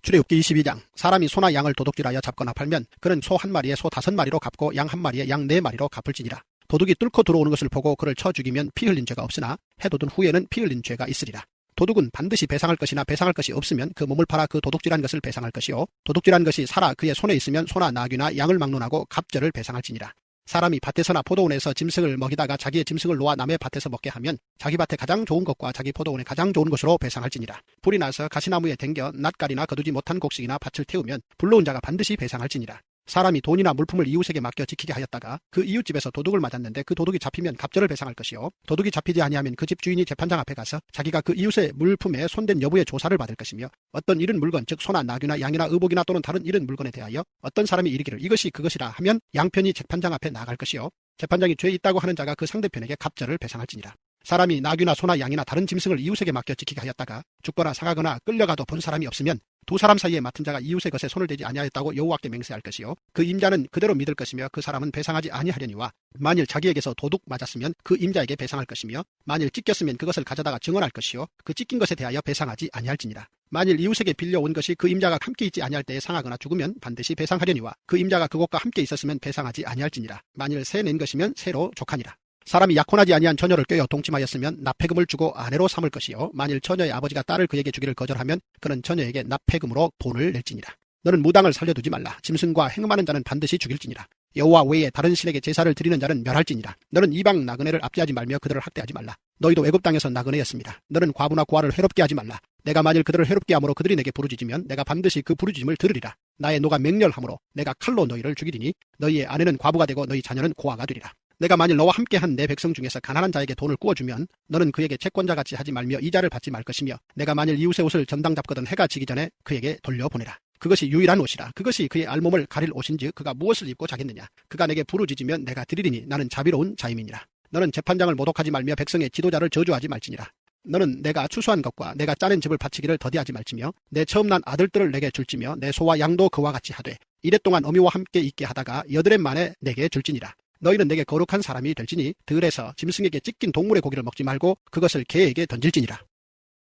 출애굽기 22장 사람이 소나 양을 도둑질하여 잡거나 팔면 그는 소 한 마리에 소 5마리로 갚고 양 한 마리에 양 4마리로 갚을지니라. 도둑이 뚫고 들어오는 것을 보고 그를 쳐 죽이면 피 흘린 죄가 없으나 해돋은 후에는 피 흘린 죄가 있으리라. 도둑은 반드시 배상할 것이나 배상할 것이 없으면 그 몸을 팔아 그 도둑질한 것을 배상할 것이요 도둑질한 것이 살아 그의 손에 있으면 소나 나귀나 양을 막론하고 갑절을 배상할지니라. 사람이 밭에서나 포도원에서 짐승을 먹이다가 자기의 짐승을 놓아 남의 밭에서 먹게 하면 자기 밭에 가장 좋은 것과 자기 포도원에 가장 좋은 것으로 배상할지니라. 불이 나서 가시나무에 댕겨 낫갈이나 거두지 못한 곡식이나 밭을 태우면 불러온 자가 반드시 배상할지니라. 사람이 돈이나 물품을 이웃에게 맡겨 지키게 하였다가 그 이웃집에서 도둑을 맞았는데 그 도둑이 잡히면 갑절을 배상할 것이요 도둑이 잡히지 아니하면 그 집 주인이 재판장 앞에 가서 자기가 그 이웃의 물품에 손댄 여부의 조사를 받을 것이며 어떤 이른 물건 즉 소나 나귀나 양이나 의복이나 또는 다른 이른 물건에 대하여 어떤 사람이 이르기를 이것이 그것이라 하면 양편이 재판장 앞에 나갈 것이요 재판장이 죄 있다고 하는 자가 그 상대편에게 갑절을 배상할지니라. 사람이 나귀나 소나 양이나 다른 짐승을 이웃에게 맡겨 지키게 하였다가 죽거나 상하거나 끌려가도 본 사람이 없으면 두 사람 사이에 맡은 자가 이웃의 것에 손을 대지 아니하였다고 여호와께 맹세할 것이요 그 임자는 그대로 믿을 것이며 그 사람은 배상하지 아니하려니와 만일 자기에게서 도둑 맞았으면 그 임자에게 배상할 것이며 만일 찢겼으면 그것을 가져다가 증언할 것이요 그 찢긴 것에 대하여 배상하지 아니할지니라. 만일 이웃에게 빌려온 것이 그 임자가 함께 있지 아니할 때에 상하거나 죽으면 반드시 배상하려니와 그 임자가 그것과 함께 있었으면 배상하지 아니할지니라. 만일 새 낸 것이면 새로 족하니라. 사람이 약혼하지 아니한 처녀를 꿰어 동침하였으면 납폐금을 주고 아내로 삼을 것이요 만일 처녀의 아버지가 딸을 그에게 주기를 거절하면 그는 처녀에게 납폐금으로 돈을 낼지니라. 너는 무당을 살려두지 말라. 짐승과 행음하는 자는 반드시 죽일지니라. 여호와 외에 다른 신에게 제사를 드리는 자는 멸할지니라. 너는 이방 나그네를 압제하지 말며 그들을 학대하지 말라. 너희도 애굽 땅에서 나그네였습니다. 너는 과부나 고아를 해롭게 하지 말라. 내가 만일 그들을 해롭게 함으로 그들이 내게 부르짖으면 내가 반드시 그 부르짖음을 들으리라. 나의 노가 맹렬함으로 내가 칼로 너희를 죽이리니 너희의 아내는 과부가 되고 너희 자녀는 고아가 되리라. 내가 만일 너와 함께한 내 백성 중에서 가난한 자에게 돈을 꾸어주면 너는 그에게 채권자같이 하지 말며 이자를 받지 말 것이며 내가 만일 이웃의 옷을 전당 잡거든 해가 지기 전에 그에게 돌려보내라. 그것이 유일한 옷이라. 그것이 그의 알몸을 가릴 옷인즉 그가 무엇을 입고 자겠느냐. 그가 내게 부르짖으면 내가 드리리니 나는 자비로운 자임이니라. 너는 재판장을 모독하지 말며 백성의 지도자를 저주하지 말지니라. 너는 내가 추수한 것과 내가 짜낸 집을 바치기를 더디하지 말지며 내 처음 난 아들들을 내게 줄지며 내 소와 양도 그와 같이 하되 이랫동안 어미와 함께 있게 하다가 8해 만에 내게 줄지니라. 너희는 내게 거룩한 사람이 될지니 들에서 짐승에게 찢긴 동물의 고기를 먹지 말고 그것을 개에게 던질지니라.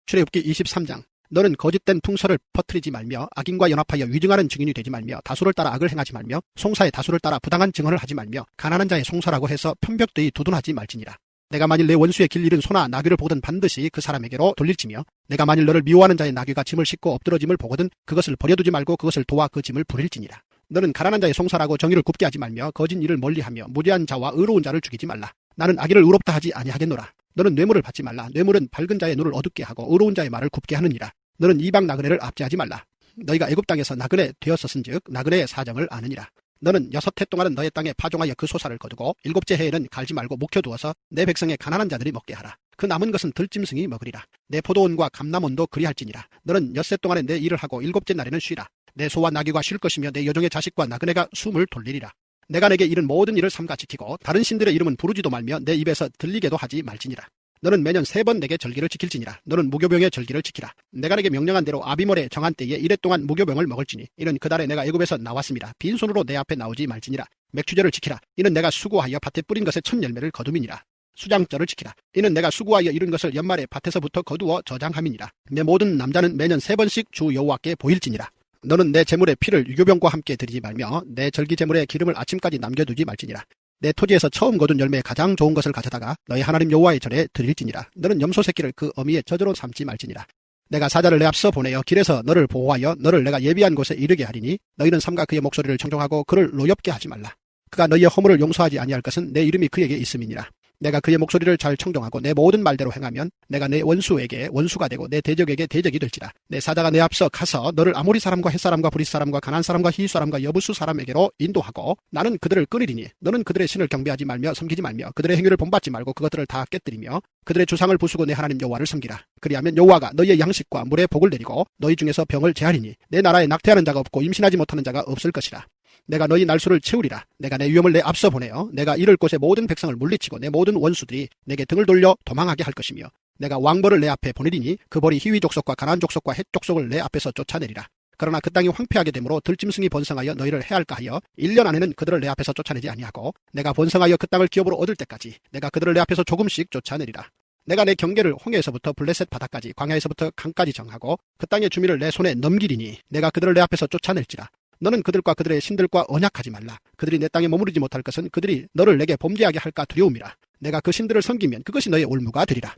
출애굽기 23장 너는 거짓된 풍설을 퍼뜨리지 말며 악인과 연합하여 위증하는 증인이 되지 말며 다수를 따라 악을 행하지 말며 송사의 다수를 따라 부당한 증언을 하지 말며 가난한 자의 송사라고 해서 편벽되이 두둔하지 말지니라. 내가 만일 내 원수의 길 잃은 소나 나귀를 보거든 반드시 그 사람에게로 돌릴지며 내가 만일 너를 미워하는 자의 나귀가 짐을 싣고 엎드러짐을 보거든 그것을 버려두지 말고 그것을 도와 그 짐을 부릴지니라. 너는 가난한 자의 송사라고 정의를 굽게 하지 말며 거짓 일을 멀리하며 무죄한 자와 의로운 자를 죽이지 말라. 나는 악인을 의롭다 하지 아니하겠노라. 너는 뇌물을 받지 말라. 뇌물은 밝은 자의 눈을 어둡게 하고 의로운 자의 말을 굽게 하느니라. 너는 이방 나그네를 압제하지 말라. 너희가 애굽 땅에서 나그네 되었었은즉 나그네의 사정을 아느니라. 너는 6해 동안은 너의 땅에 파종하여 그 소사를 거두고 7째 해에는 갈지 말고 묵혀두어서 내 백성의 가난한 자들이 먹게 하라. 그 남은 것은 들짐승이 먹으리라. 내 포도원과 감람원도 그리할지니라. 너는 6세 동안에 내 일을 하고 7째 날에는 쉬라. 내 소와 나귀가 쉴 것이며 내 여종의 자식과 나그네가 숨을 돌리리라. 내가 내게 이른 모든 일을 삼가 지키고 다른 신들의 이름은 부르지도 말며 내 입에서 들리게도 하지 말지니라. 너는 매년 3번 내게 절기를 지킬지니라. 너는 무교병의 절기를 지키라. 내가 내게 명령한 대로 아비몰의 정한 때에 1해 동안 무교병을 먹을지니 이는 그달에 내가 애굽에서 나왔습니다. 빈손으로 내 앞에 나오지 말지니라. 맥추제를 지키라. 이는 내가 수고하여 밭에 뿌린 것의 첫 열매를 거둠이니라. 수장절을 지키라. 이는 내가 수고하여 이룬 것을 연말에 밭에서부터 거두어 저장함이니라. 내 모든 남자는 매년 3번씩 주 여호와께 보일지니라. 너는 내 제물의 피를 유교병과 함께 드리지 말며 내 절기 제물의 기름을 아침까지 남겨두지 말지니라. 내 토지에서 처음 거둔 열매에 가장 좋은 것을 가져다가 너희 하나님 여호와의 전에 드릴지니라. 너는 염소 새끼를 그 어미의 젖으로 삼지 말지니라. 내가 사자를 내 앞서 보내어 길에서 너를 보호하여 너를 내가 예비한 곳에 이르게 하리니 너희는 삼가 그의 목소리를 청종하고 그를 노엽게 하지 말라. 그가 너희의 허물을 용서하지 아니할 것은 내 이름이 그에게 있음이니라. 내가 그의 목소리를 잘 청종하고 내 모든 말대로 행하면 내가 내 원수에게 원수가 되고 내 대적에게 대적이 될지라. 내 사자가 내 앞서 가서 너를 아모리 사람과 헷 사람과 브릿 사람과 가나안 사람과 히윗 사람과 여부수 사람에게로 인도하고 나는 그들을 끊으리니 너는 그들의 신을 경배하지 말며 섬기지 말며 그들의 행위를 본받지 말고 그것들을 다 깨뜨리며 그들의 주상을 부수고 내 하나님 여호와를 섬기라. 그리하면 여호와가 너희의 양식과 물에 복을 내리고 너희 중에서 병을 제하리니 내 나라에 낙태하는 자가 없고 임신하지 못하는 자가 없을 것이라. 내가 너희 날수를 채우리라. 내가 내 위엄을 내 앞서 보내어 내가 이를 곳의 모든 백성을 물리치고 내 모든 원수들이 내게 등을 돌려 도망하게 할 것이며 내가 왕벌을 내 앞에 보내리니 그 벌이 히위 족속과 가나안 족속과 헷 족속을 내 앞에서 쫓아내리라. 그러나 그 땅이 황폐하게 되므로 들짐승이 번성하여 너희를 해할까 하여 1년 안에는 그들을 내 앞에서 쫓아내지 아니하고 내가 번성하여 그 땅을 기업으로 얻을 때까지 내가 그들을 내 앞에서 조금씩 쫓아내리라. 내가 내 경계를 홍해에서부터 블레셋 바다까지 광야에서부터 강까지 정하고 그 땅의 주민을 내 손에 넘기리니 내가 그들을 내 앞에서 쫓아낼지라. 너는 그들과 그들의 신들과 언약하지 말라. 그들이 내 땅에 머무르지 못할 것은 그들이 너를 내게 범죄하게 할까 두려움이라. 내가 그 신들을 섬기면 그것이 너의 올무가 되리라.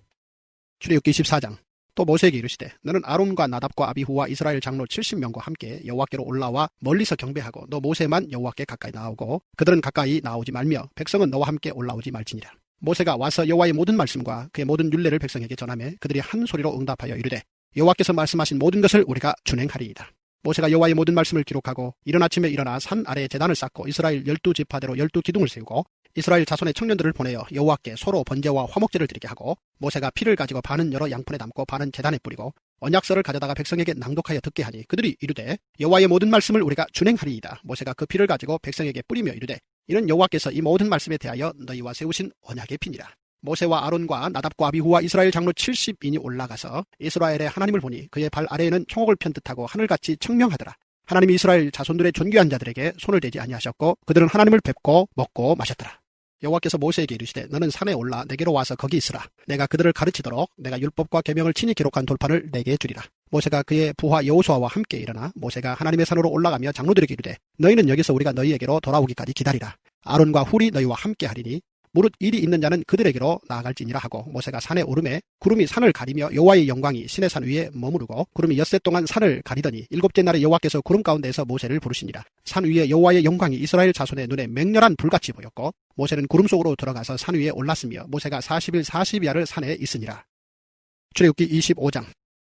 출애굽기 24장. 또 모세에게 이르시되 너는 아론과 나답과 아비후와 이스라엘 장로 70명과 함께 여호와께로 올라와 멀리서 경배하고 너 모세만 여호와께 가까이 나오고 그들은 가까이 나오지 말며 백성은 너와 함께 올라오지 말지니라. 모세가 와서 여호와의 모든 말씀과 그의 모든 율례를 백성에게 전하매 그들이 한 소리로 응답하여 이르되 여호와께서 말씀하신 모든 것을 우리가 준행하리이다. 모세가 여호와의 모든 말씀을 기록하고 이른 아침에 일어나 산 아래에 제단을 쌓고 이스라엘 12지파대로 12기둥을 세우고 이스라엘 자손의 청년들을 보내어 여호와께 소로 번제와 화목제를 드리게 하고 모세가 피를 가지고 반은 여러 양푼에 담고 반은 제단에 뿌리고 언약서를 가져다가 백성에게 낭독하여 듣게 하니 그들이 이르되 여호와의 모든 말씀을 우리가 준행하리이다. 모세가 그 피를 가지고 백성에게 뿌리며 이르되 이는 여호와께서 이 모든 말씀에 대하여 너희와 세우신 언약의 피니라. 모세와 아론과 나답과 아비후와 이스라엘 장로 70인이 올라가서 이스라엘의 하나님을 보니 그의 발 아래에는 총옥을 편 듯하고 하늘같이 청명하더라. 하나님이 이스라엘 자손들의 존귀한 자들에게 손을 대지 아니하셨고 그들은 하나님을 뵙고 먹고 마셨더라. 여호와께서 모세에게 이르시되 너는 산에 올라 내게로 와서 거기 있으라. 내가 그들을 가르치도록 내가 율법과 계명을 친히 기록한 돌판을 내게 주리라. 모세가 그의 부하 여호수아와 함께 일어나 모세가 하나님의 산으로 올라가며 장로들에게 이르되 너희는 여기서 우리가 너희에게로 돌아오기까지 기다리라. 아론과 훌이 너희와 함께 하리니 무릇 일이 있는 자는 그들에게로 나아갈지니라 하고 모세가 산에 오르매 구름이 산을 가리며 여호와의 영광이 시내 산 위에 머무르고 구름이 엿새 동안 산을 가리더니 일곱째 날에 여호와께서 구름 가운데에서 모세를 부르시니라. 산 위에 여호와의 영광이 이스라엘 자손의 눈에 맹렬한 불같이 보였고 모세는 구름 속으로 들어가서 산 위에 올랐으며 모세가 40일 40야를 산에 있으니라. 출애굽기 25장.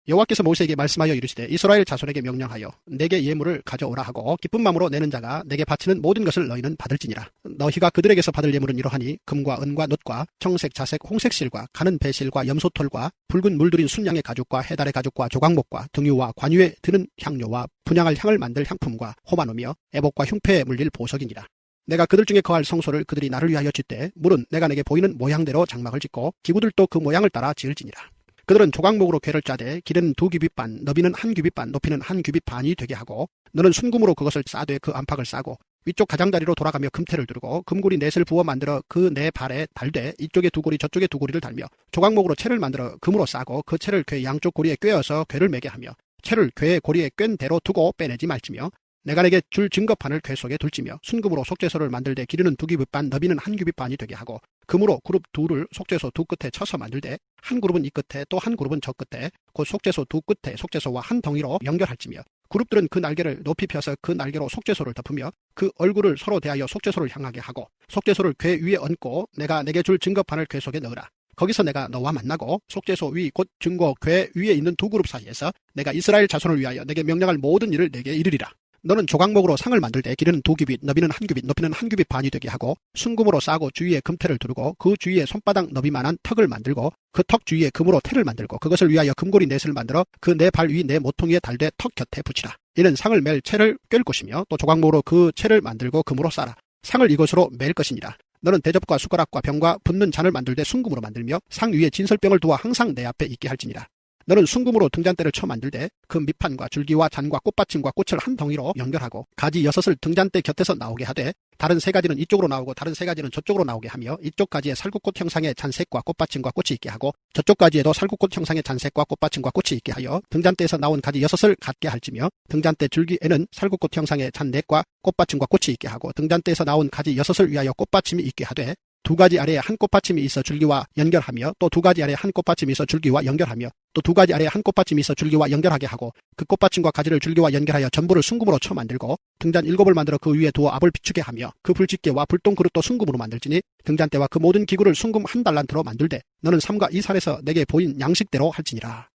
여호와께서 모세에게 말씀하여 이르시되 이스라엘 자손에게 명령하여 내게 예물을 가져오라 하고 기쁜 마음으로 내는 자가 내게 바치는 모든 것을 너희는 받을지니라. 너희가 그들에게서 받을 예물은 이러하니 금과 은과 놋과 청색 자색 홍색 실과 가는 배실과 염소털과 붉은 물들인 순양의 가죽과 해달의 가죽과 조각목과 등유와 관유에 드는 향료와 분향할 향을 만들 향품과 호마노며 애복과 흉패에 물릴 보석이니라. 내가 그들 중에 거할 성소를 그들이 나를 위하여 짓되 물은 내가 내게 보이는 모양대로 장막을 짓고 기구들도 그 모양을 따라 지을지니라. 그들은 조각목으로 궤를 짜되 길이는 2규빗 반, 너비는 1규빗 반, 높이는 1규빗 반이 되게 하고 너는 순금으로 그것을 싸되 그 안팎을 싸고 위쪽 가장자리로 돌아가며 금태를 두르고 금고리 넷을 부어 만들어 그 네 발에 달되 이쪽에 두 고리 저쪽에 두 고리를 달며 조각목으로 채를 만들어 금으로 싸고 그 채를 궤 양쪽 고리에 꿰어서 궤를 매게 하며 채를 궤의 고리에 꿰인 대로 두고 빼내지 말지며 내가 내게 줄 증거판을 궤 속에 둘지며 순금으로 속죄소를 만들되 길이는 2규빗 반, 너비는 1규빗 반이 되게 하고 금으로 그룹 둘을 속죄소 두 끝에 쳐서 만들되 한 그룹은 이 끝에 또 한 그룹은 저 끝에 곧 속죄소 두 끝에 속죄소와 한 덩이로 연결할지며 그룹들은 그 날개를 높이 펴서 그 날개로 속죄소를 덮으며 그 얼굴을 서로 대하여 속죄소를 향하게 하고 속죄소를 궤 위에 얹고 내가 내게 줄 증거판을 궤 속에 넣으라. 거기서 내가 너와 만나고 속죄소 위 곧 증거 궤 위에 있는 두 그룹 사이에서 내가 이스라엘 자손을 위하여 내게 명령할 모든 일을 내게 이르리라. 너는 조각목으로 상을 만들 때 길이는 2규빗, 너비는 1규빗, 높이는 1규빗 반이 되게 하고 순금으로 싸고 주위에 금태를 두르고 그 주위에 손바닥 너비만한 턱을 만들고 그 턱 주위에 금으로 태를 만들고 그것을 위하여 금고리 넷을 만들어 그 네 발 위 네 모퉁이에 달되 턱 곁에 붙이라. 이는 상을 맬 채를 꿰을 것이며 또 조각목으로 그 채를 만들고 금으로 싸라. 상을 이것으로 맬 것이니라. 너는 대접과 숟가락과 병과 붓는 잔을 만들 때 순금으로 만들며 상 위에 진설병을 두어 항상 내 앞에 있게 할지니라. 너는 순금으로 등잔대를 쳐 만들되 그 밑판과 줄기와 잔과 꽃받침과 꽃을 한 덩이로 연결하고 가지 6을 등잔대 곁에서 나오게 하되 다른 3가지는 이쪽으로 나오고 다른 3가지는 저쪽으로 나오게 하며 이쪽 가지에 살구꽃 형상의 잔색과 꽃받침과 꽃이 있게 하고 저쪽 가지에도 살구꽃 형상의 잔색과 꽃받침과 꽃이 있게 하여 등잔대에서 나온 가지 6을 갖게 할지며 등잔대 줄기에는 살구꽃 형상의 잔넷과 꽃받침과 꽃이 있게 하고 등잔대에서 나온 가지 6을 위하여 꽃받침이 있게 하되 2가지 아래에 한 꽃받침이 있어 줄기와 연결하며 또 2가지 아래에 한 꽃받침이 있어 줄기와 연결하며 또 2가지 아래에 한 꽃받침이 있어 줄기와 연결하게 하고 그 꽃받침과 가지를 줄기와 연결하여 전부를 순금으로 쳐 만들고 등잔 7을 만들어 그 위에 두어 앞을 비추게 하며 그 불집게와 불똥 그릇도 순금으로 만들지니 등잔대와 그 모든 기구를 순금 1달란트로 만들되 너는 삼가 이 산에서 내게 보인 양식대로 할지니라.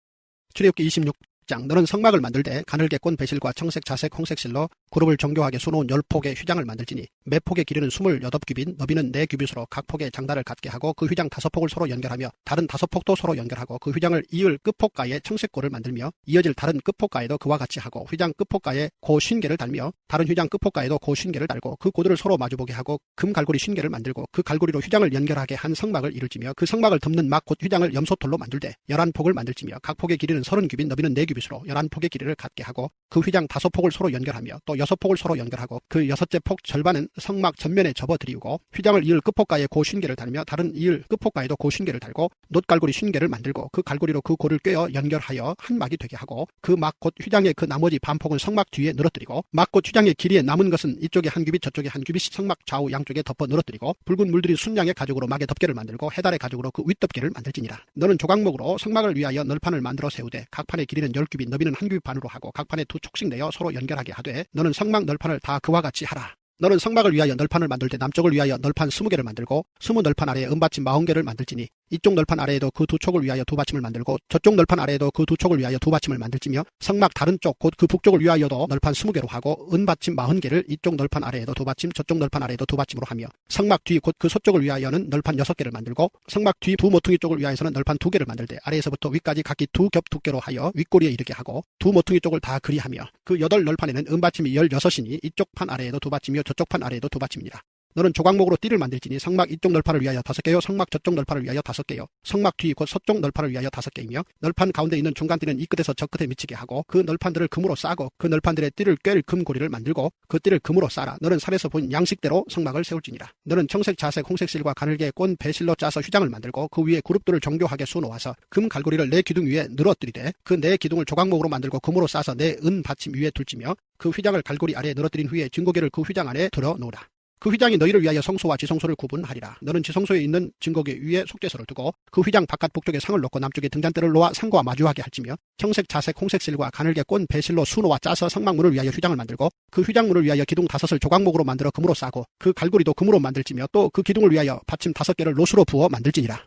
출애굽기 26장. 너는 성막을 만들 때 가늘게 꼰 배실과 청색 자색 홍색 실로 그룹을 정교하게 수놓은 10폭의 휘장을 만들지니 매 폭의 길이는 28규빗 너비는 4규빗으로 각 폭에 장단을 갖게 하고 그 휘장 5폭을 서로 연결하며 다른 5폭도 서로 연결하고 그 휘장을 이을 끝폭가에 청색골을 만들며 이어질 다른 끝폭가에도 그와 같이 하고 휘장 끝폭가에 고 50개를 달며 다른 휘장 끝폭가에도 고 50개를 달고 그 고들을 서로 마주보게 하고 금 갈고리 50개를 만들고 그 갈고리로 휘장을 연결하게 한 성막을 이룰지며 그 성막을 덮는 막 곧 휘장을 염소털로 만들되 11폭을 만들지며 각 폭의 길이는 30규빗 너비는 4규빗 규빗으로 11폭의 길이를 갖게 하고 그 휘장 5폭을 서로 연결하며 또 6폭을 서로 연결하고 그 6째 폭 절반은 성막 전면에 접어들이고 휘장을 이을 끝폭가에 고 쉰개를 달며 다른 이을 끝폭가에도 고 쉰개를 달고 놋갈고리 쉰개를 만들고 그 갈고리로 그 고를 꿰어 연결하여 한 막이 되게 하고 그 막 곧 휘장의 그 나머지 반폭은 성막 뒤에 늘어뜨리고 막 곧 휘장의 길이에 남은 것은 이쪽에 한 규빗 저쪽에 한 규빗 성막 좌우 양쪽에 덮어 늘어뜨리고 붉은 물들이 순양의 가죽으로 막의 덮개를 만들고 해달의 가죽으로 그 윗덮개를 만들지니라. 너는 조각목으로 성막을 위하여 널판을 만들어 세우되 각 판의 길이는 10규빗 너비는 한 규빗 반으로 하고 각 판에 2촉씩 내어 서로 연결하게 하되 너는 성막 널판을 다 그와 같이 하라. 너는 성막을 위하여 널판을 만들 때 남쪽을 위하여 널판 20개를 만들고 20널판 아래에 은받침 40개를 만들지니 이쪽 널판 아래에도 그 2촉을 위하여 2받침을 만들고 저쪽 널판 아래에도 그 2촉을 위하여 2받침을 만들지며 성막 다른 쪽 곧 그 북쪽을 위하여도 널판 20개로 하고 은받침 40개를 이쪽 널판 아래에도 2받침 저쪽 널판 아래에도 2받침으로 하며 성막 뒤 곧 그 서쪽을 위하여는 널판 6개를 만들고 성막 뒤 두 모퉁이 쪽을 위하여서는 널판 2개를 만들되 아래에서부터 위까지 각기 2겹 두께로 하여 윗꼬리에 이르게 하고 두 모퉁이 쪽을 다 그리하며 그 8널판에는 은받침이 16이니 이쪽 판 아래에도 2받침이요 저쪽 판 아래에도 2받침이니라. 너는 조각목으로 띠를 만들지니 성막 이쪽 널판을 위하여 5개요 성막 저쪽 널판을 위하여 5개요 성막 뒤 곧 서쪽 널판을 위하여 5개이며 널판 가운데 있는 중간 띠는 이 끝에서 저 끝에 미치게 하고 그 널판들을 금으로 싸고 그 널판들의 띠를 꿰를 금고리를 만들고 그 띠를 금으로 싸라. 너는 산에서 본 양식대로 성막을 세울지니라. 너는 청색 자색 홍색 실과 가늘게 꼰 배실로 짜서 휘장을 만들고 그 위에 그룹들을 정교하게 수놓아서 금 갈고리를 네 기둥 위에 늘어뜨리되 그 네 기둥을 조각목으로 만들고 금으로 싸서 네 은 받침 위에 둘지며 그 휘장을 갈고리 아래에 늘어뜨린 후에 증거계를 그 휘장 안에 들어 놓으라. 그 휘장이 너희를 위하여 성소와 지성소를 구분하리라. 너는 지성소에 있는 증거계 위에 속죄소를 두고 그 휘장 바깥 북쪽에 상을 놓고 남쪽에 등잔대를 놓아 상과 마주하게 할지며 청색 자색 홍색 실과 가늘게 꼰 배실로 수놓아 짜서 성막문을 위하여 휘장을 만들고 그 휘장문을 위하여 기둥 5을 조각목으로 만들어 금으로 싸고 그 갈고리도 금으로 만들지며 또 그 기둥을 위하여 받침 5개를 노수로 부어 만들지니라.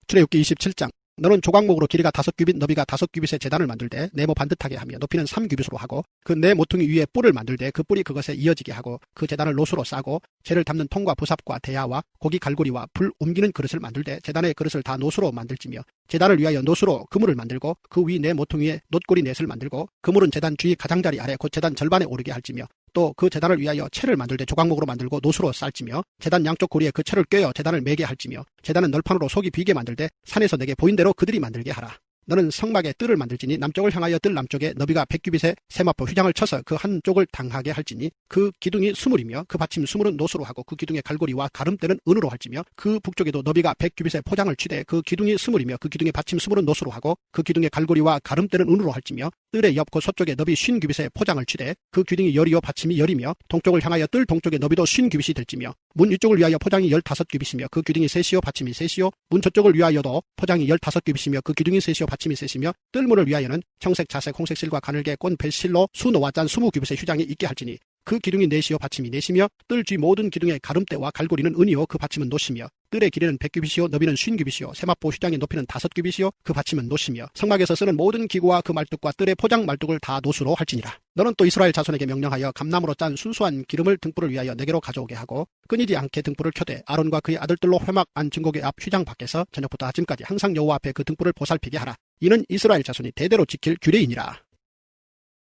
출애굽기 27장. 너는 조각목으로 길이가 5규빗 너비가 5규빗의 제단을 만들되 네모 반듯하게 하며 높이는 3규빗으로 하고 그 네 모퉁이 위에 뿔을 만들되 그 뿔이 그것에 이어지게 하고 그 제단을 노수로 싸고 재를 담는 통과 부삽과 대야와 고기 갈고리와 불 옮기는 그릇을 만들되 제단의 그릇을 다 노수로 만들지며 제단을 위하여 노수로 그물을 만들고 그 위 네 모퉁이에 놋고리 넷을 만들고 그물은 제단 주위 가장자리 아래 곧 제단 절반에 오르게 할지며 또 그 제단을 위하여 채를 만들되 조각목으로 만들고 노수로 쌀지며 제단 양쪽 고리에 그 채를 꿰어 제단을 매게 할지며 제단은 널판으로 속이 비게 만들되 산에서 내게 보인 대로 그들이 만들게 하라. 너는 성막에 뜰을 만들지니 남쪽을 향하여 뜰 남쪽에 너비가 100규빗의 세마포 휘장을 쳐서 그 한쪽을 당하게 할지니 그 기둥이 20이며 그 받침 20은 노수로 하고 그 기둥의 갈고리와 가름대는 은으로 할지며 그 북쪽에도 너비가 100규빗의 포장을 치되 그 기둥이 20이며 그 기둥의 받침 20은 노수로 하고 그 기둥의 갈고리와 가름대는 은으로 할지며 뜰의 옆 그 서쪽에 너비 50규빗의 포장을 치되 그 기둥이 열이요 받침이 열이며 동쪽을 향하여 뜰 동쪽에 너비도 50규빗이 될지며 문 이쪽을 위하여 포장이 15규빗이며 그 기둥이 셋이요 받침이 셋이요 문 저쪽을 위하여도 포장이 15규빗이며 그 기둥이 셋이요 받침이 셋이며 뜰문을 위하여는 청색 자색 홍색 실과 가늘게 꼰 배실로 수놓아 짠 20규빗의 휘장이 있게 할지니 그 기둥이 넷이요 받침이 넷이며 뜰 뒤 모든 기둥의 가름대와 갈고리는 은이요 그 받침은 노시며 뜰의 길이는 100규빗이요 너비는 50규빗이요 세마포 휘장의 높이는 5규빗이요 그 받침은 노시며 성막에서 쓰는 모든 기구와 그 말뚝과 뜰의 포장 말뚝을 다 노수로 할지니라. 너는 또 이스라엘 자손에게 명령하여 감나무로 짠 순수한 기름을 등불을 위하여 내게로 가져오게 하고 끊이지 않게 등불을 켜되 아론과 그의 아들들로 회막 안 증거계 앞 휘장 밖에서 저녁부터 아침까지 항상 여호와 앞에 그 등불을 보살피게 하라. 이는 이스라엘 자손이 대대로 지킬 규례이니라.